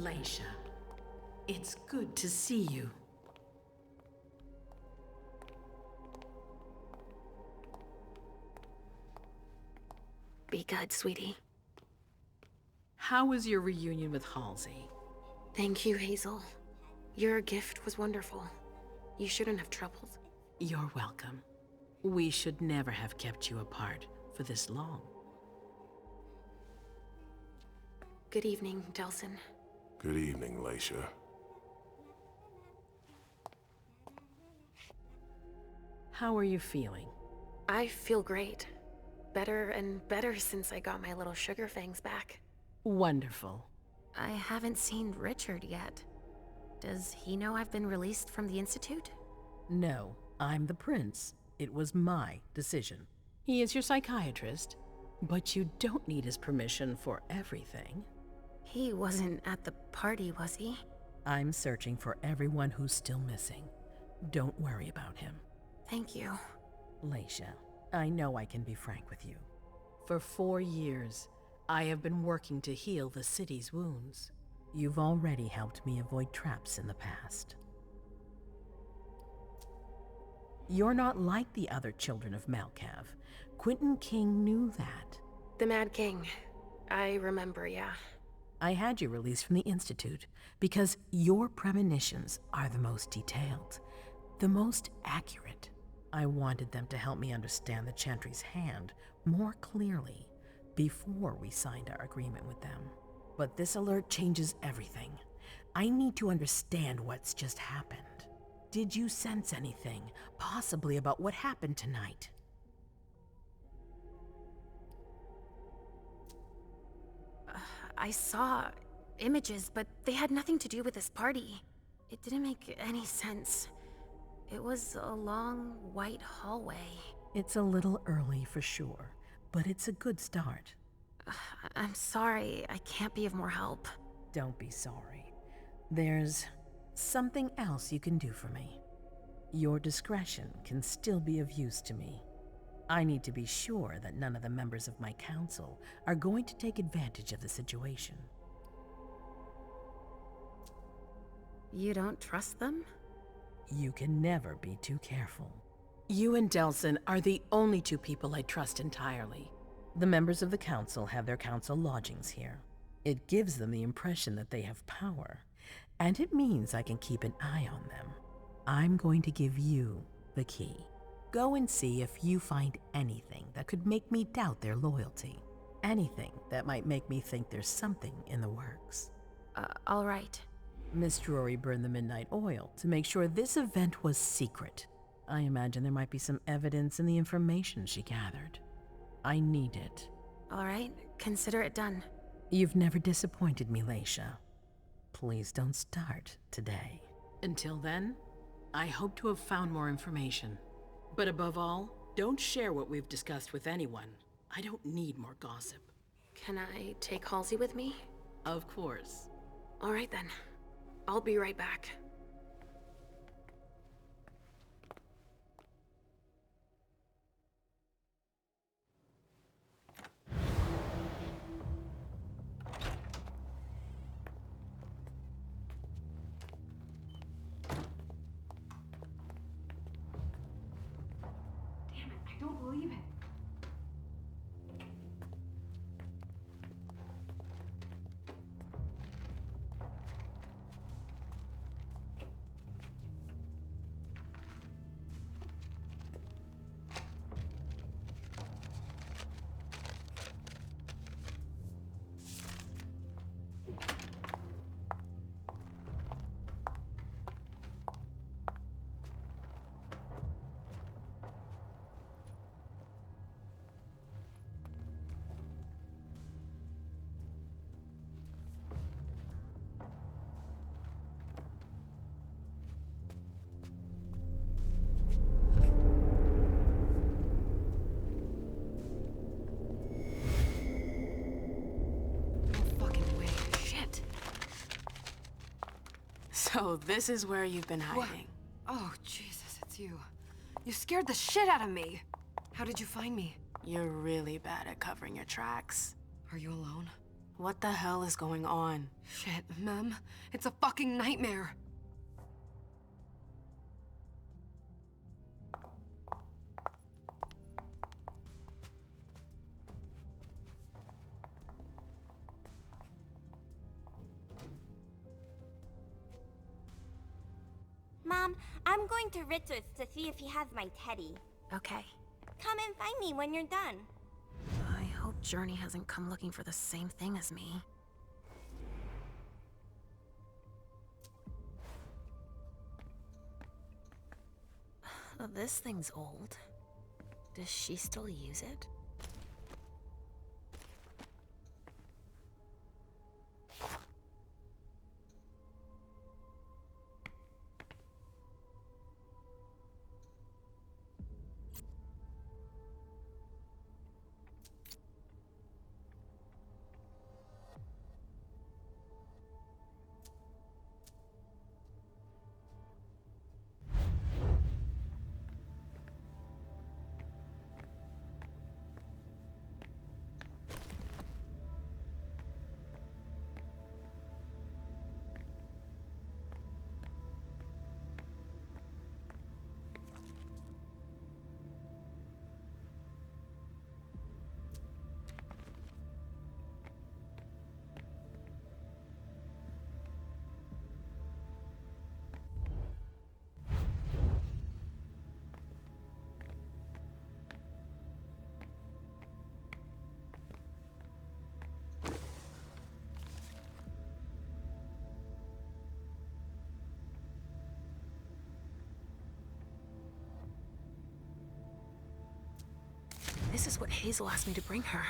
Leisha, it's good to see you. Be good, sweetie. How was your reunion with Halsey? Thank you, Hazel. Your gift was wonderful. You shouldn't have troubled. You're welcome. We should never have kept you apart for this long. Good evening, Delsin. Good evening, Leisha. How are you feeling? I feel great. Better and better since I got my little sugar fangs back. Wonderful. I haven't seen Richard yet. Does he know I've been released from the Institute? No, I'm the prince. It was my decision. He is your psychiatrist, but you don't need his permission for everything. He wasn't at the party, was he? I'm searching for everyone who's still missing. Don't worry about him. Thank you. Leisha, I know I can be frank with you. For 4 years, I have been working to heal the city's wounds. You've already helped me avoid traps in the past. You're not like the other children of Malkav. Quentin King knew that. The Mad King. I remember, yeah. I had you released from the Institute because your premonitions are the most detailed, the most accurate. I wanted them to help me understand the Chantry's hand more clearly before we signed our agreement with them. But this alert changes everything. I need to understand what's just happened. Did you sense anything, possibly about what happened tonight? I saw images, but they had nothing to do with this party. It didn't make any sense. It was a long, white hallway. It's a little early for sure, but it's a good start. I'm sorry, I can't be of more help. Don't be sorry. There's something else you can do for me. Your discretion can still be of use to me. I need to be sure that none of the members of my council are going to take advantage of the situation. You don't trust them? You can never be too careful. You and Delsin are the only 2 people I trust entirely. The members of the council have their council lodgings here. It gives them the impression that they have power, and it means I can keep an eye on them. I'm going to give you the key. Go and see if you find anything that could make me doubt their loyalty. Anything that might make me think there's something in the works. All right. Miss Drury burned the midnight oil to make sure this event was secret. I imagine there might be some evidence in the information she gathered. I need it. All right, consider it done. You've never disappointed me, Leisha. Please don't start today. Until then, I hope to have found more information. But above all, don't share what we've discussed with anyone. I don't need more gossip. Can I take Halsey with me? Of course. All right then. I'll be right back. Damn it, I don't believe it. So this is where you've been hiding. Oh, Jesus, it's you. You scared the shit out of me. How did you find me? You're really bad at covering your tracks. Are you alone? What the hell is going on? Shit, Mem. It's a fucking nightmare. Mom, I'm going to Richard's to see if he has my teddy. Okay. Come and find me when you're done. I hope Journey hasn't come looking for the same thing as me. This thing's old. Does she still use it? This is what Hazel asked me to bring her.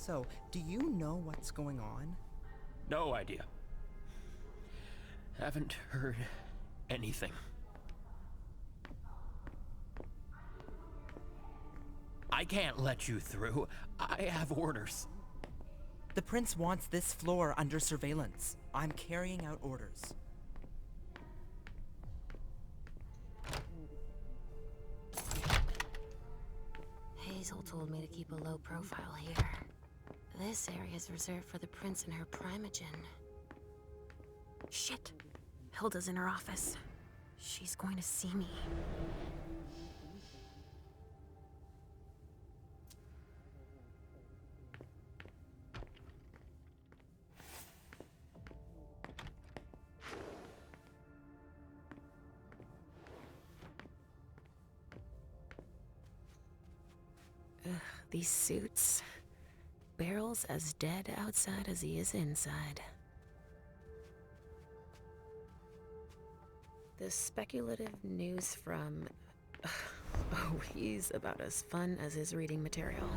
So, do you know what's going on? No idea. Haven't heard anything. I can't let you through. I have orders. The prince wants this floor under surveillance. I'm carrying out orders. Hazel told me to keep a low profile here. This area is reserved for the prince and her primogen. Shit. Hilda's in her office. She's going to see me. Ugh, these suits. Barrel's as dead outside as he is inside. The speculative news from... Oh, he's about as fun as his reading material.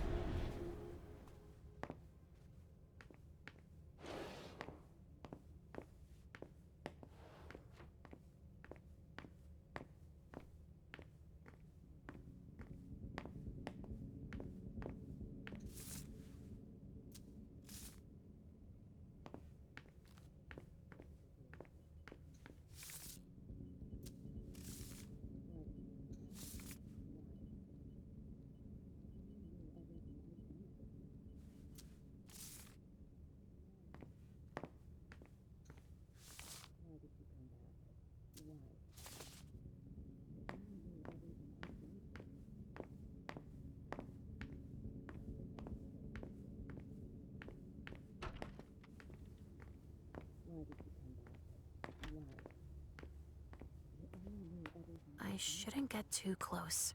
I shouldn't get too close.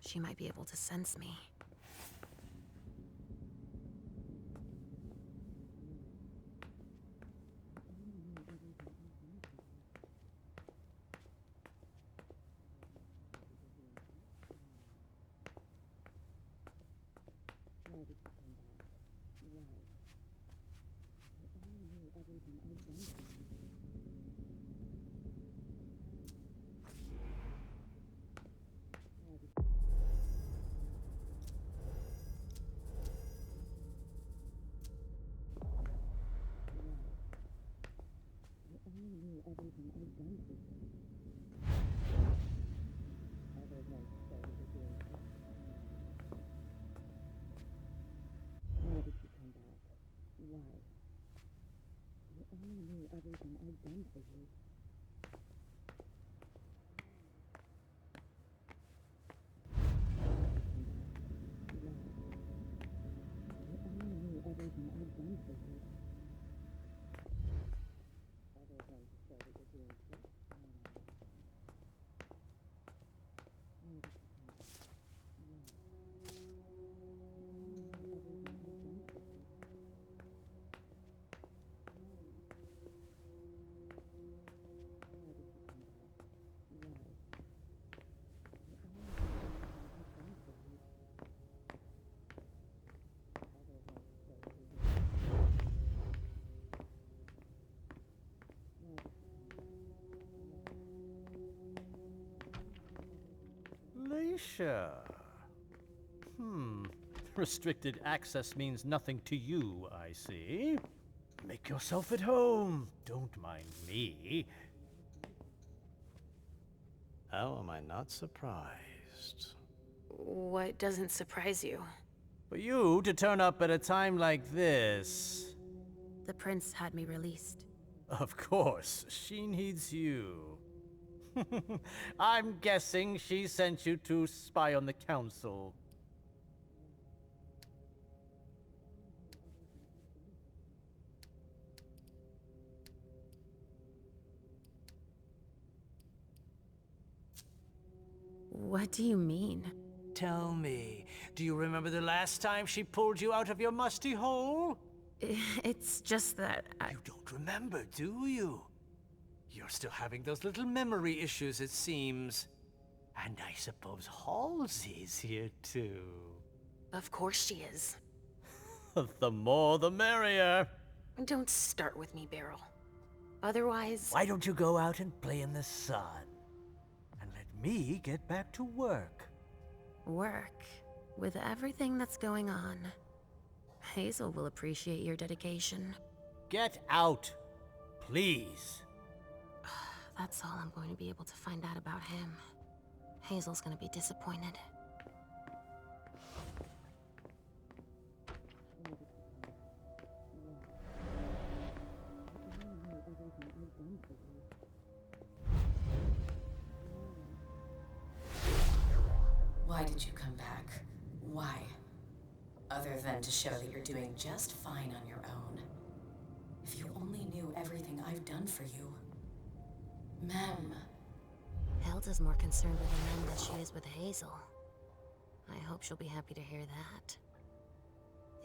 She might be able to sense me. Leisha. Restricted access means nothing to you, I see. Make yourself at home. Don't mind me. How am I not surprised? What doesn't surprise you? For you to turn up at a time like this... The prince had me released. Of course, she needs you. I'm guessing she sent you to spy on the council. What do you mean? Tell me, do you remember the last time she pulled you out of your musty hole? It's just that You don't remember, do you? You're still having those little memory issues, it seems. And I suppose Halsey's here too. Of course she is. The more the merrier. Don't start with me, Beryl. Otherwise... Why don't you go out and play in the sun? And let me get back to work. Work. With everything that's going on. Hazel will appreciate your dedication. Get out, please. That's all I'm going to be able to find out about him. Hazel's gonna be disappointed. Why did you come back? Why? Other than to show that you're doing just fine on your own. If you only knew everything I've done for you. Ma'am. Hilda's more concerned with the men than she is with Hazel. I hope she'll be happy to hear that.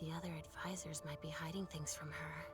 The other advisors might be hiding things from her.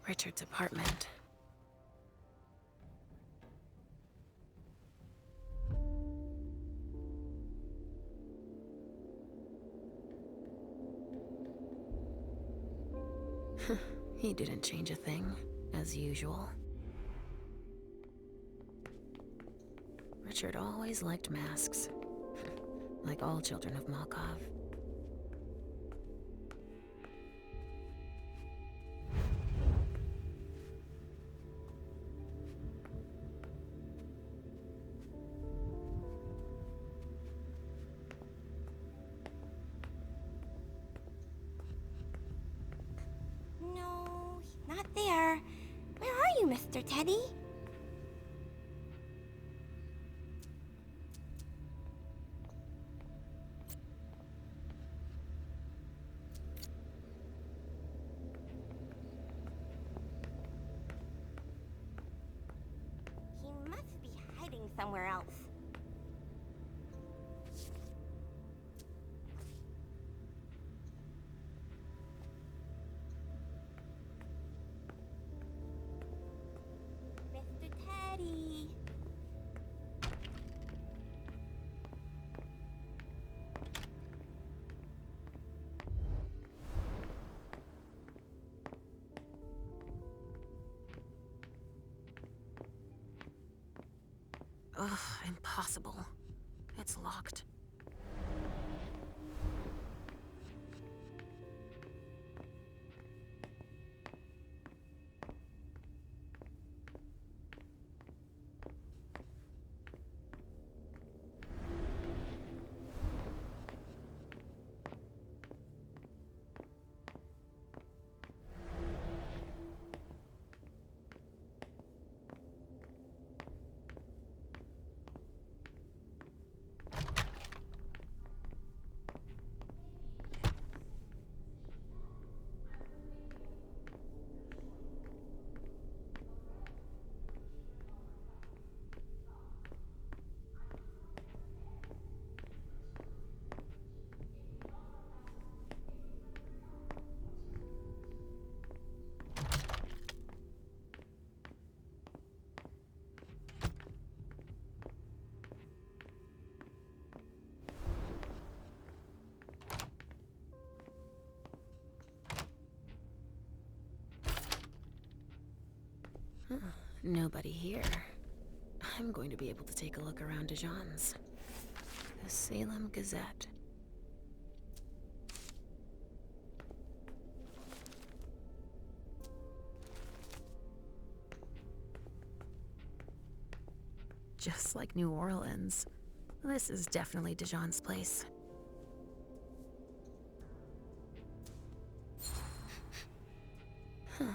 Richard's apartment. He didn't change a thing, as usual. Richard always liked masks, like all children of Malkov. No, he's not there. Where are you, Mr. Teddy? He must be hiding somewhere else. Mr. Teddy. Ugh, impossible. It's locked. Nobody here. I'm going to be able to take a look around Dijon's. The Salem Gazette. Just like New Orleans. This is definitely Dijon's place. Huh.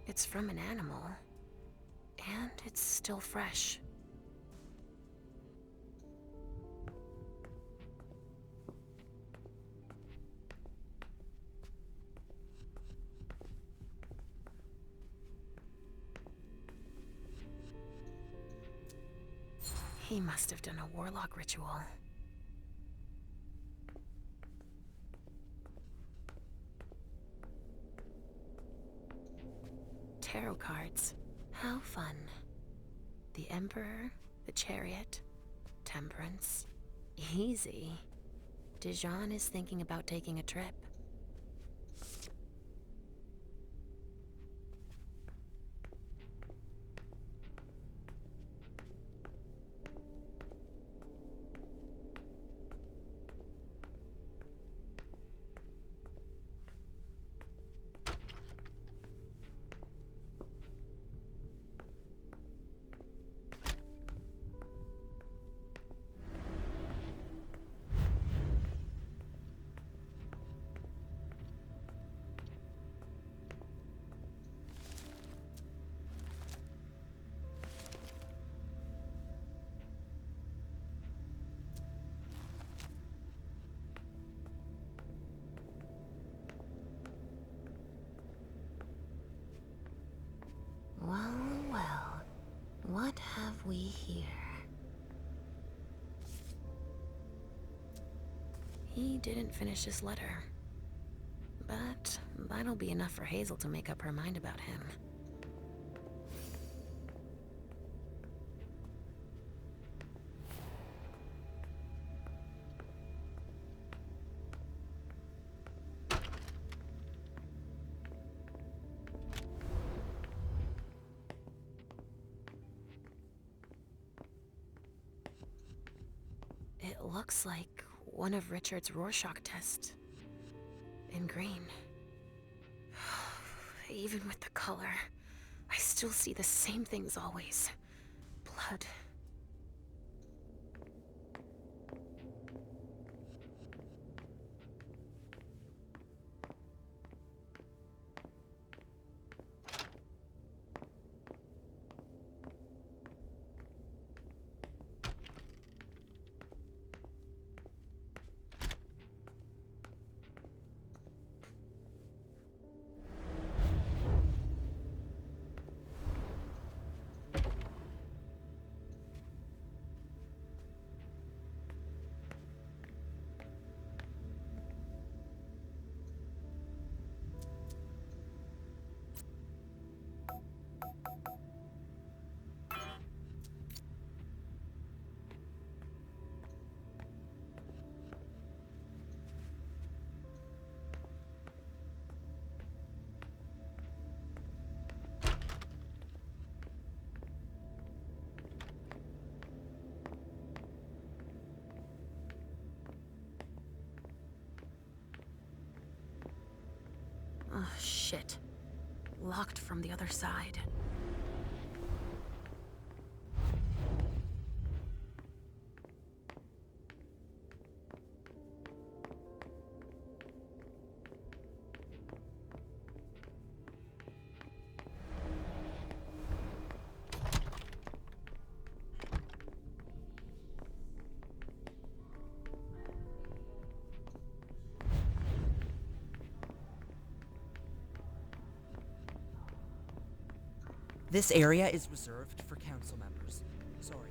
It's from an animal. And it's still fresh. He must have done a warlock ritual. tarot cards. How fun. The Emperor, the Chariot, Temperance. Easy. Dijon is thinking about taking a trip. Well, well, what have we here? He didn't finish his letter. But that'll be enough for Hazel to make up her mind about him. It looks like one of Richard's Rorschach tests. In green. Even with the color, I still see the same things always. Blood. Oh, shit. Locked from the other side. This area is reserved for council members. Sorry.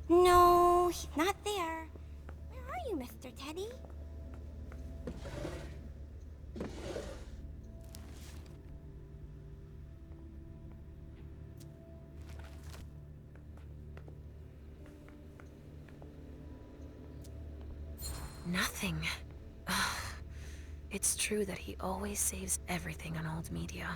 No, he's not there. Where are you, Mr. Teddy? Nothing. Ugh. It's true that he always saves everything on old media.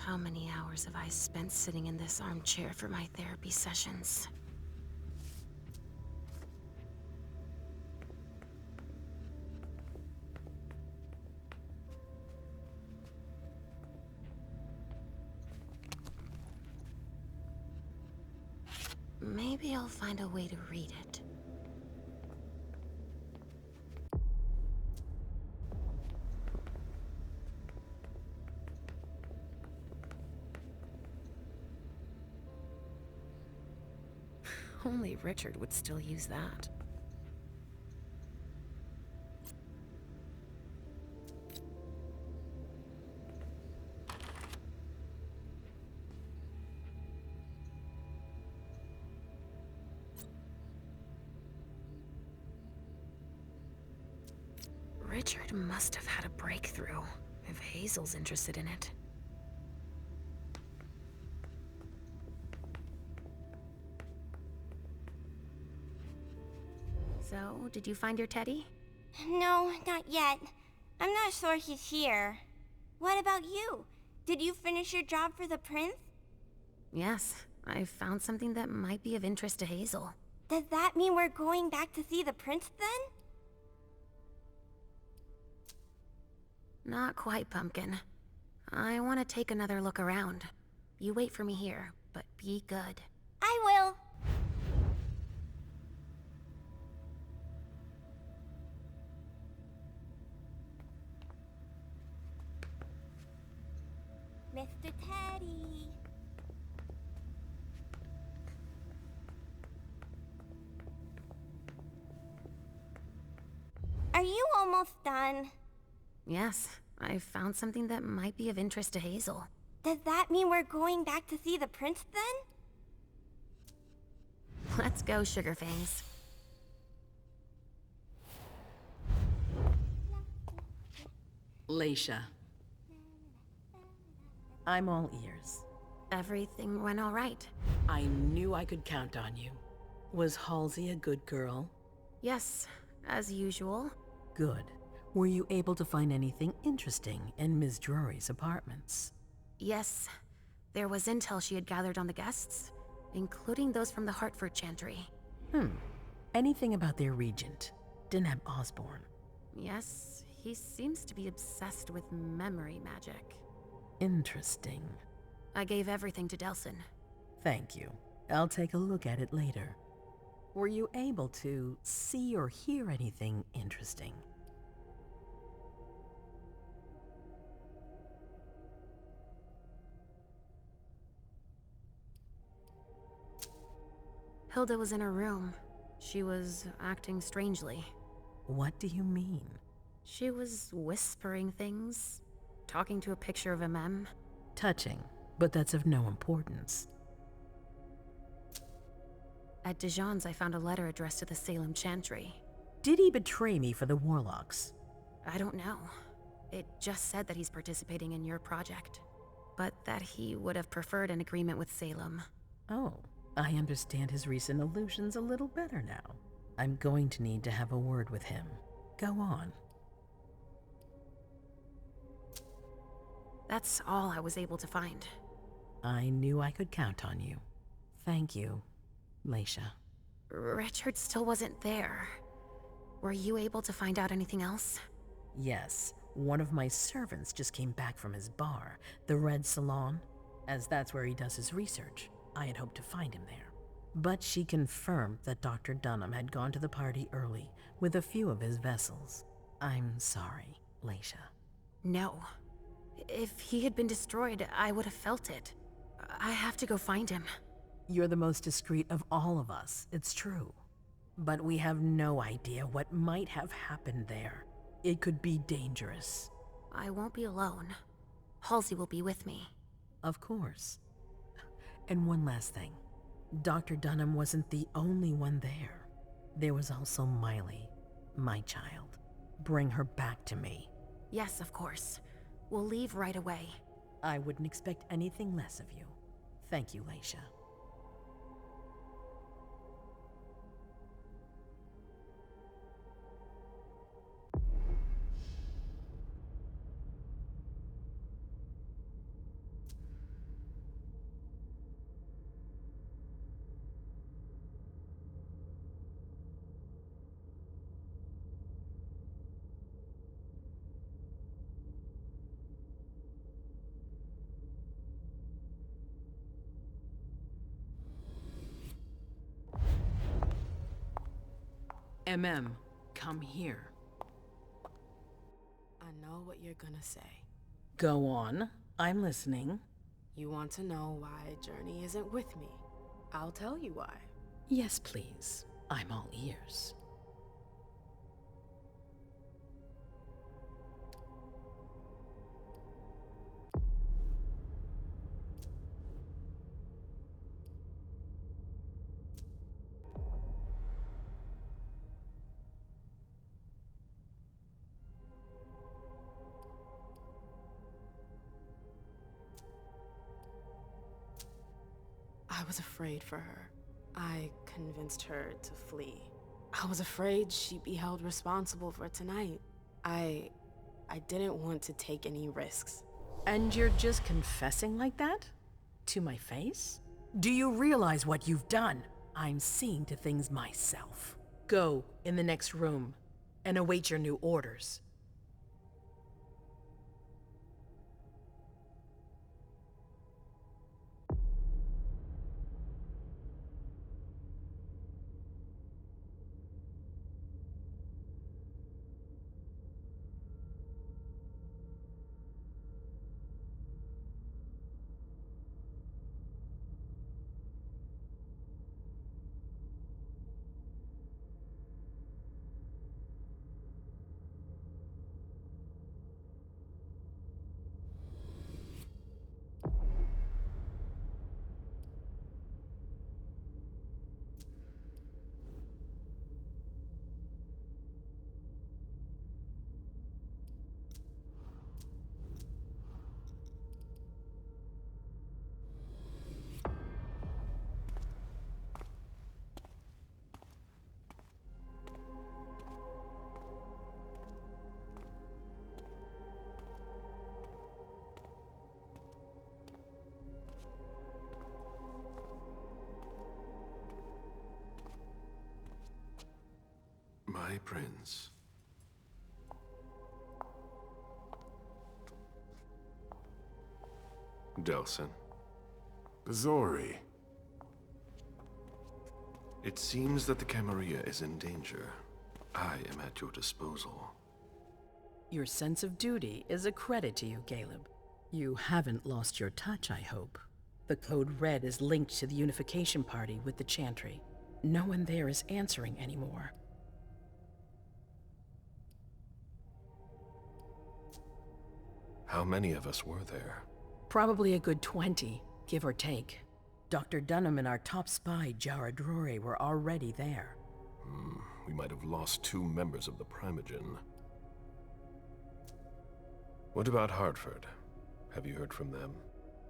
How many hours have I spent sitting in this armchair for my therapy sessions? Maybe I'll find a way to read it. Only Richard would still use that. Richard must have had a breakthrough, if Hazel's interested in it. So, did you find your teddy? No, not yet. I'm not sure he's here. What about you? Did you finish your job for the prince? Yes, I found something that might be of interest to Hazel. Does that mean we're going back to see the prince then? Not quite, Pumpkin. I want to take another look around. You wait for me here, but be good. I will. Mr. Teddy. Are you almost done? Yes, I found something that might be of interest to Hazel. Does that mean we're going back to see the prince then? Let's go, Sugarfangs. Leisha. I'm all ears. Everything went all right. I knew I could count on you. Was Halsey a good girl? Yes, as usual. Good. Were you able to find anything interesting in Ms. Drury's apartments? Yes, there was intel she had gathered on the guests, including those from the Hartford Chantry. Anything about their regent, Deneb Osborne? Yes, he seems to be obsessed with memory magic. Interesting. I gave everything to Delsin. Thank you. I'll take a look at it later. Were you able to see or hear anything interesting? Hilda was in her room. She was acting strangely. What do you mean? She was whispering things, talking to a picture of a mem. Touching, but that's of no importance. At Dijon's, I found a letter addressed to the Salem Chantry. Did he betray me for the Warlocks? I don't know. It just said that he's participating in your project, but that he would have preferred an agreement with Salem. Oh, I understand his recent illusions a little better now. I'm going to need to have a word with him. Go on. That's all I was able to find. I knew I could count on you. Thank you, Leisha. Richard still wasn't there. Were you able to find out anything else? Yes, one of my servants just came back from his bar, the Red Salon, as that's where he does his research. I had hoped to find him there. But she confirmed that Dr. Dunham had gone to the party early with a few of his vessels. I'm sorry, Leisha. No. If he had been destroyed, I would have felt it. I have to go find him. You're the most discreet of all of us, it's true. But we have no idea what might have happened there. It could be dangerous. I won't be alone. Halsey will be with me. Of course. And one last thing. Dr. Dunham wasn't the only one there. There was also Miley, my child. Bring her back to me. Yes, of course. We'll leave right away. I wouldn't expect anything less of you. Thank you, Leisha. Come here. I know what you're gonna say. Go on. I'm listening. You want to know why Journey isn't with me. I'll tell you why. Yes, please. I'm all ears. I was afraid for her. I convinced her to flee. I was afraid she'd be held responsible for tonight. I didn't want to take any risks. And you're just confessing like that? To my face? Do you realize what you've done? I'm seeing to things myself. Go in the next room and await your new orders. My prince. Delsin. Zori. It seems that the Camarilla is in danger. I am at your disposal. Your sense of duty is a credit to you, Caleb. You haven't lost your touch, I hope. The Code Red is linked to the Unification Party with the Chantry. No one there is answering anymore. How many of us were there? Probably a good 20, give or take. Dr. Dunham and our top spy, Jara Drore, were already there. We might have lost 2 members of the primogen. What about Hartford? Have you heard from them?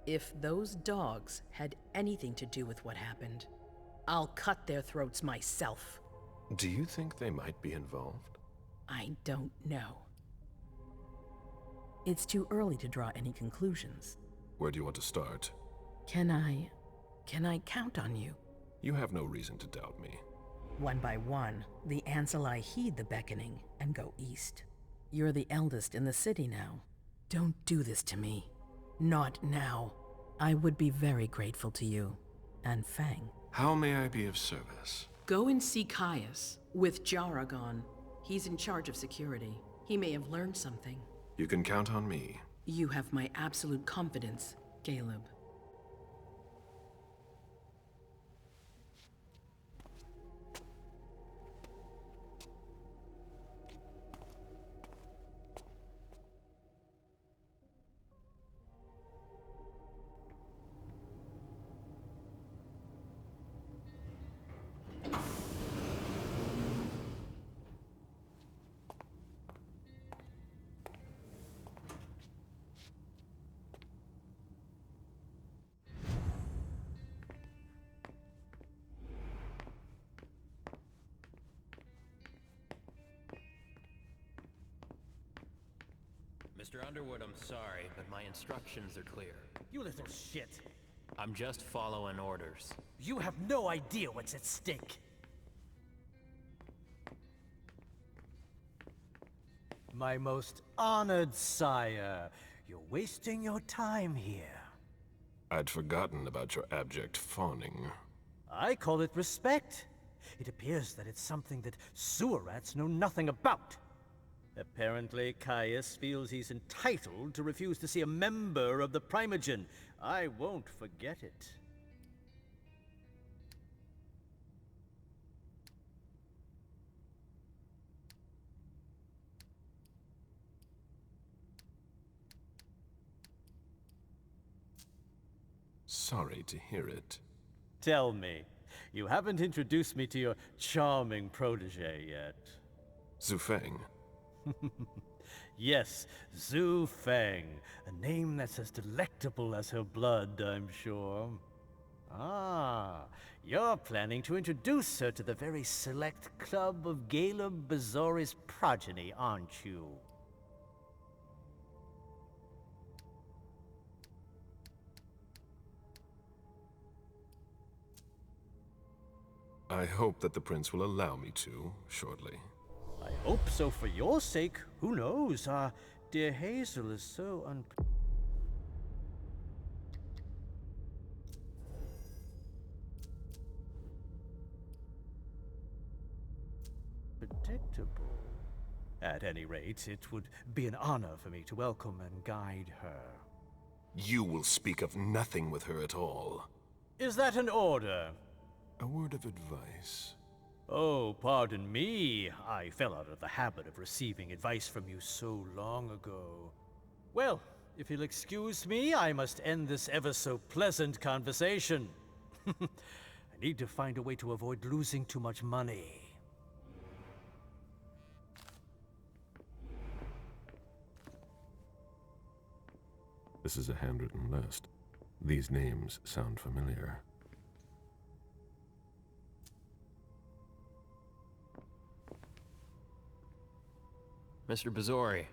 If those dogs had anything to do with what happened, I'll cut their throats myself. Do you think they might be involved? I don't know. It's too early to draw any conclusions. Where do you want to start? Can I count on you? You have no reason to doubt me. One by one, the Ancillai heed the beckoning and go east. You're the eldest in the city now. Don't do this to me. Not now. I would be very grateful to you. And Fang. How may I be of service? Go and see Caius. With Jara gone, he's in charge of security. He may have learned something. You can count on me. You have my absolute confidence, Caleb. Mr. Underwood, I'm sorry, but my instructions are clear. You little shit. I'm just following orders. You have no idea what's at stake. My most honored sire, you're wasting your time here. I'd forgotten about your abject fawning. I call it respect. It appears that it's something that sewer rats know nothing about. Apparently, Caius feels he's entitled to refuse to see a member of the primogen. I won't forget it. Sorry to hear it. Tell me, you haven't introduced me to your charming protege yet. Zhu Feng. Yes, Zhu Feng. A name that's as delectable as her blood, I'm sure. Ah, you're planning to introduce her to the very select club of Galeb Bazori's progeny, aren't you? I hope that the prince will allow me to, shortly. I hope so for your sake. Who knows? Dear Hazel is so unpredictable. At any rate, it would be an honor for me to welcome and guide her. You will speak of nothing with her at all. Is that an order? A word of advice. Oh, pardon me. I fell out of the habit of receiving advice from you so long ago. Well, if you'll excuse me, I must end this ever so pleasant conversation. I need to find a way to avoid losing too much money. This is a handwritten list. These names sound familiar. Mr. Bazori,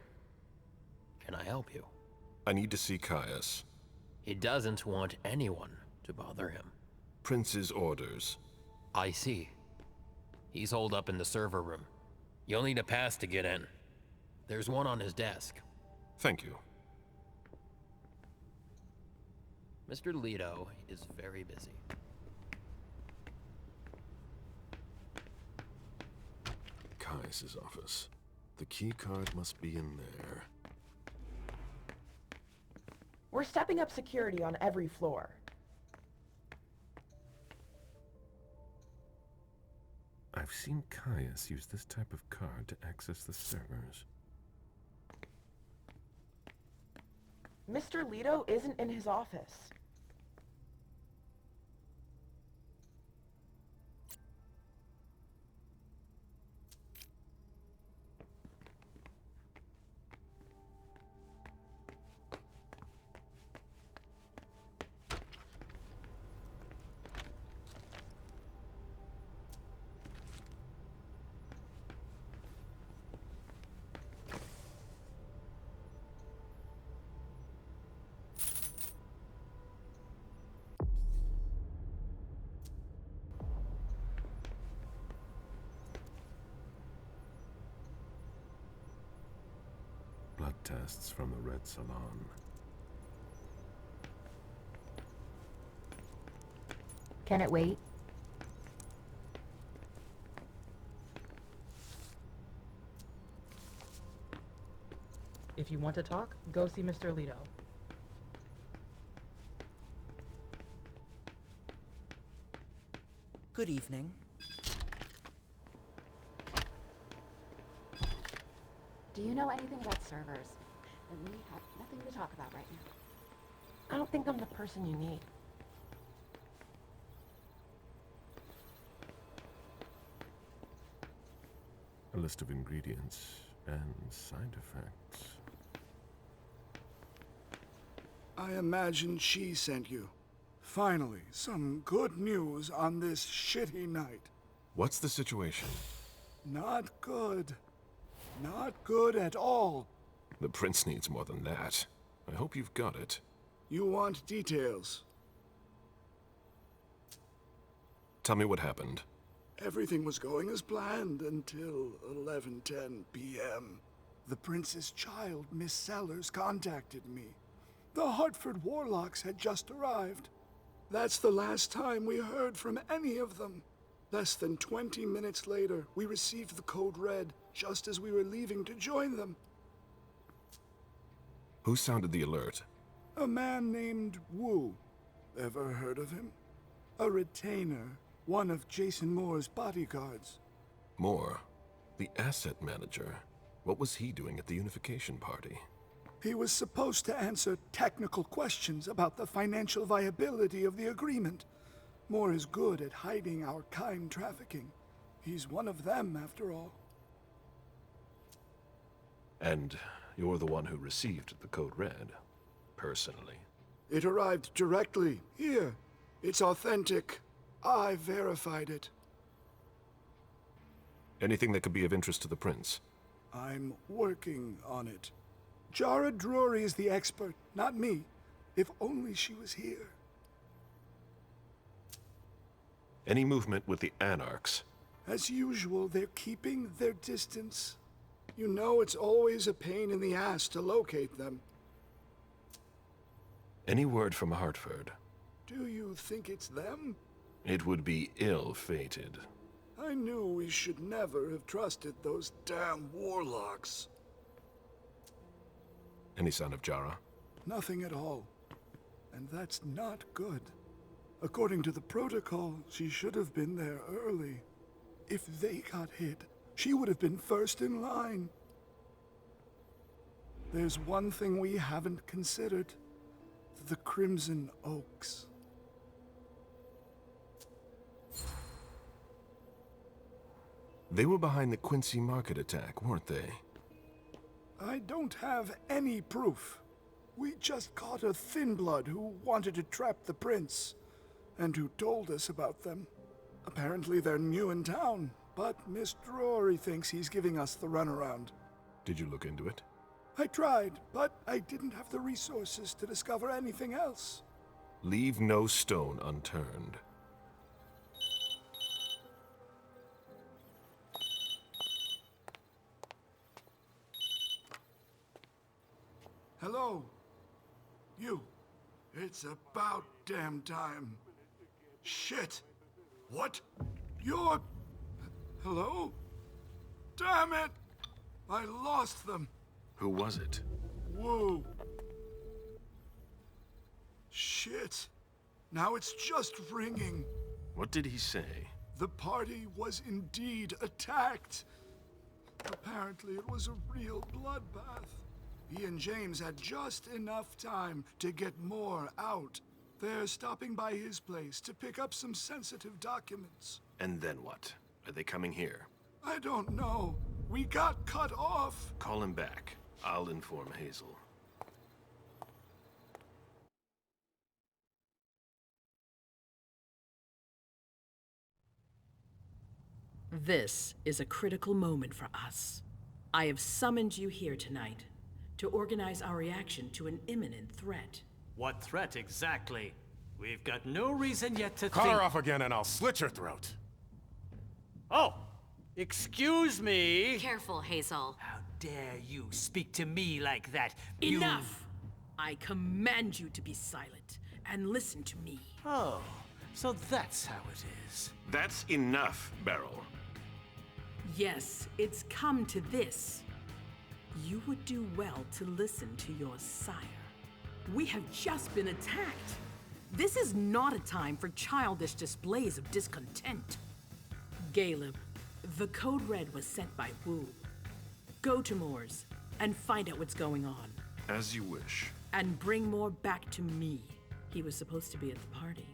can I help you? I need to see Caius. He doesn't want anyone to bother him. Prince's orders. I see. He's holed up in the server room. You'll need a pass to get in. There's one on his desk. Thank you. Mr. Leto is very busy. Caius's office. The key card must be in there. We're stepping up security on every floor. I've seen Caius use this type of card to access the servers. Mr. Leto isn't in his office. Blood tests from the Red Salon. Can it wait? If you want to talk, go see Mr. Leto. Good evening. Do you know anything about servers? And we have nothing to talk about right now. I don't think I'm the person you need. A list of ingredients and side effects. I imagine she sent you. Finally, some good news on this shitty night. What's the situation? Not good. Not good at all. The prince needs more than that. I hope you've got it. You want details. Tell me what happened. Everything was going as planned until 11:10 p.m. The prince's child, Miss Sellers, contacted me. The Hartford Warlocks had just arrived. That's the last time we heard from any of them. Less than 20 minutes later, we received the code red, just as we were leaving to join them. Who sounded the alert? A man named Wu. Ever heard of him? A retainer, one of Jason Moore's bodyguards. Moore? The asset manager? What was he doing at the unification party? He was supposed to answer technical questions about the financial viability of the agreement. Moore is good at hiding our kind trafficking. He's one of them, after all. And you're the one who received the code red, personally. It arrived directly, here, It's authentic. I verified it. Anything that could be of interest to the prince? I'm working on it. Jara Drury is the expert, not me. If only she was here. Any movement with the Anarchs? As usual, they're keeping their distance. You know it's always a pain in the ass to locate them. Any word from Hartford? Do you think it's them? It would be ill-fated. I knew we should never have trusted those damn warlocks. Any sign of Jara? Nothing at all. And that's not good. According to the protocol, she should have been there early. If they got hit, she would have been first in line. There's one thing we haven't considered. The Crimson Oaks. They were behind the Quincy Market attack, weren't they? I don't have any proof. We just caught a thin blood who wanted to trap the prince, and who told us about them. Apparently they're new in town, but Miss Drury thinks he's giving us the runaround. Did you look into it? I tried, but I didn't have the resources to discover anything else. Leave no stone unturned. Hello? You. It's about damn time. Shit. What? You're... Hello? Damn it! I lost them. Who was it? Whoa. Shit. Now it's just ringing. What did he say? The party was indeed attacked. Apparently it was a real bloodbath. He and James had just enough time to get more out. They're stopping by his place to pick up some sensitive documents. And then what? Are they coming here? I don't know. We got cut off. Call him back. I'll inform Hazel. This is a critical moment for us. I have summoned you here tonight to organize our reaction to an imminent threat. What threat exactly? We've got no reason yet to Call think— her off again and I'll slit your throat. Oh! Excuse me! Careful, Hazel. How dare you speak to me like that? Enough! I command you to be silent and listen to me. Oh, so that's how it is. That's enough, Beryl. Yes, it's come to this. You would do well to listen to your sire. We have just been attacked. This is not a time for childish displays of discontent. Caleb, the code red was sent by Wu. Go to Moore's and find out what's going on. As you wish. And bring Moore back to me. He was supposed to be at the party.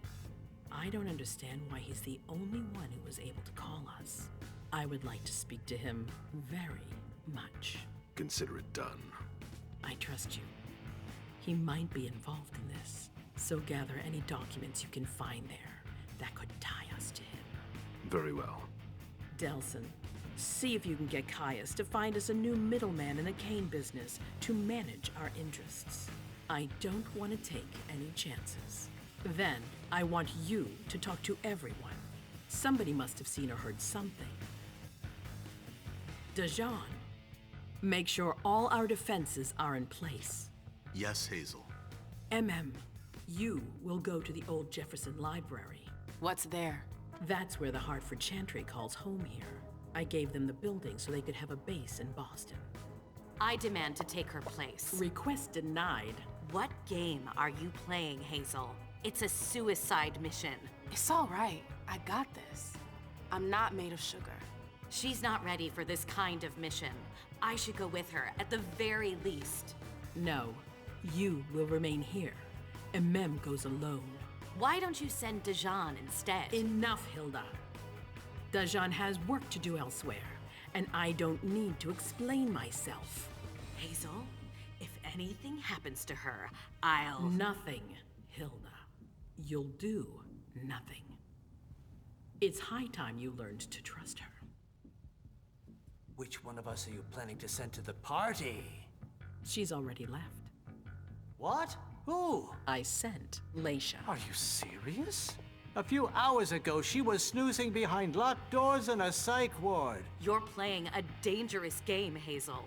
I don't understand why he's the only one who was able to call us. I would like to speak to him very much. Consider it done. I trust you. He might be involved in this, so gather any documents you can find there that could tie us to him. Very well. Delson, see if you can get Caius to find us a new middleman in the cane business to manage our interests. I don't want to take any chances. Then, I want you to talk to everyone. Somebody must have seen or heard something. Dajan, make sure all our defenses are in place. Yes, Hazel. You will go to the old Jefferson Library. What's there? That's where the Hartford Chantry calls home here. I gave them the building so they could have a base in Boston. I demand to take her place. Request denied. What game are you playing, Hazel? It's a suicide mission. It's all right. I got this. I'm not made of sugar. She's not ready for this kind of mission. I should go with her, at the very least. No, you will remain here. Goes alone. Why don't you send Dajan instead? Enough, Hilda. Dajan has work to do elsewhere, and I don't need to explain myself. Hazel, if anything happens to her, I'll— Nothing, Hilda. You'll do nothing. It's high time you learned to trust her. Which one of us are you planning to send to the party? She's already left. What? Who? I sent Leisha. Are you serious? A few hours ago, she was snoozing behind locked doors in a psych ward. You're playing a dangerous game, Hazel.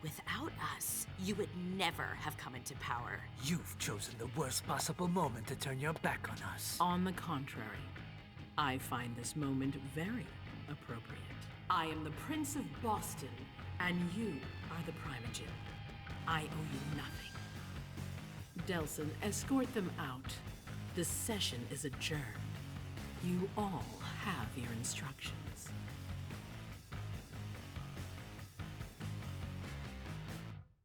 Without us, you would never have come into power. You've chosen the worst possible moment to turn your back on us. On the contrary, I find this moment very appropriate. I am the Prince of Boston, and you are the primogen. I owe you nothing. Delson, escort them out. The session is adjourned. You all have your instructions.